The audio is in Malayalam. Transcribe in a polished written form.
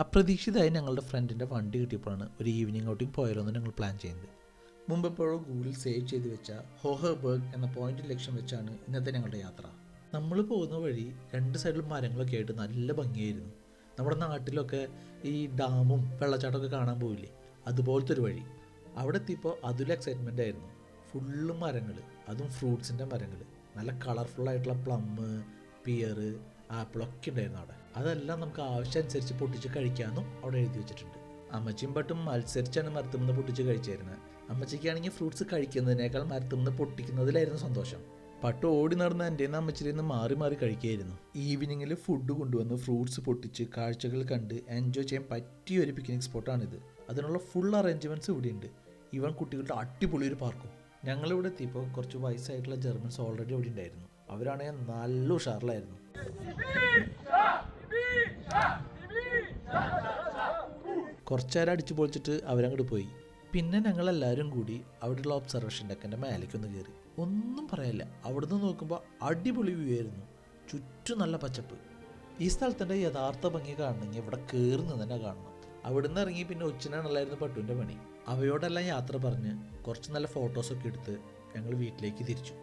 അപ്രതീക്ഷിതമായി ഞങ്ങളുടെ ഫ്രണ്ടിൻ്റെ വണ്ടി കിട്ടിയപ്പോഴാണ് ഒരു ഈവനിങ് ഔട്ടിങ് പോയാലോ എന്ന് ഞങ്ങൾ പ്ലാൻ ചെയ്യുന്നത്. മുമ്പെപ്പോഴോ ഗൂഗിൾ സേവ് ചെയ്ത് വെച്ച ഹോഹർബർഗ് എന്ന പോയിന്റ് ലക്ഷ്യം വെച്ചാണ് ഇന്നത്തെ ഞങ്ങളുടെ യാത്ര. നമ്മൾ പോകുന്ന വഴി രണ്ട് സൈഡിലും മരങ്ങളൊക്കെ ആയിട്ട് നല്ല ഭംഗിയായിരുന്നു. നമ്മുടെ നാട്ടിലൊക്കെ ഈ ഡാമും വെള്ളച്ചാട്ടമൊക്കെ കാണാൻ പോയില്ലേ, അതുപോലത്തെ ഒരു വഴി. അവിടെ എത്തിയപ്പോൾ അതിലും എക്സൈറ്റ്മെൻ്റ് ആയിരുന്നു. ഫുള്ള് മരങ്ങൾ, അതും ഫ്രൂട്ട്സിൻ്റെ മരങ്ങൾ. നല്ല കളർഫുള്ളായിട്ടുള്ള പ്ലം, പിയർ, ആപ്പിളൊക്കെ ഉണ്ടായിരുന്നു അവിടെ. അതെല്ലാം നമുക്ക് ആവശ്യമനുസരിച്ച് പൊട്ടിച്ച് കഴിക്കാമെന്നും അവിടെ എഴുതി വെച്ചിട്ടുണ്ട്. അമ്മച്ചിയും പട്ടും മത്സരിച്ചാണ് മരത്തുനിന്ന് പൊട്ടിച്ച് കഴിച്ചായിരുന്നത്. അമ്മച്ചിക്കാണെങ്കിൽ ഫ്രൂട്ട്സ് കഴിക്കുന്നതിനേക്കാൾ മരത്തുനിന്ന് പൊട്ടിക്കുന്നതിലായിരുന്നു സന്തോഷം. പട്ടു ഓടി നടന്ന് എൻ്റെ അമ്മച്ചിയിൽ നിന്ന് മാറി മാറി കഴിക്കുകയായിരുന്നു. ഈവനിങ്ങിൽ ഫുഡ് കൊണ്ടുവന്ന് ഫ്രൂട്ട്സ് പൊട്ടിച്ച് കാഴ്ചകൾ കണ്ട് എൻജോയ് ചെയ്യാൻ പറ്റിയ ഒരു പിക്നിക് സ്പോട്ടാണിത്. അതിനുള്ള ഫുൾ അറേഞ്ച്മെൻറ്റ്സ് ഇവിടെയുണ്ട്. ഈവൻ കുട്ടികളുടെ അടിപൊളി ഒരു പാർക്കും. ഞങ്ങളിവിടെ എത്തിയപ്പോൾ കുറച്ച് വയസ്സായിട്ടുള്ള ജർമ്മൻസ് ഓൾറെഡി ഇവിടെ ഉണ്ടായിരുന്നു. അവരാണെങ്കിൽ നല്ല ഉഷാറിലായിരുന്നു. കുറച്ചേരം അടിച്ചു പൊളിച്ചിട്ട് അവരങ്ങോട്ട് പോയി. പിന്നെ ഞങ്ങളെല്ലാവരും കൂടി അവിടെയുള്ള ഒബ്സർവേഷൻ ഡെക്കിൻ്റെ മേലേക്കൊന്ന് കയറി. ഒന്നും പറയാനില്ല, അവിടുന്ന് നോക്കുമ്പോൾ അടിപൊളി വ്യൂ ആയിരുന്നു. ചുറ്റും നല്ല പച്ചപ്പ്. ഈ സ്ഥലത്തിൻ്റെ യഥാർത്ഥ ഭംഗി കാണണമെങ്കിൽ ഇവിടെ കയറുന്ന തന്നെ കാണണം. അവിടുന്ന് ഇറങ്ങി പിന്നെ ഉച്ചനാണല്ലായിരുന്നു പട്ടുവിൻ്റെ പണി. അവയോടെല്ലാം യാത്ര പറഞ്ഞ് കുറച്ച് നല്ല ഫോട്ടോസൊക്കെ എടുത്ത് ഞങ്ങൾ വീട്ടിലേക്ക് തിരിച്ചു.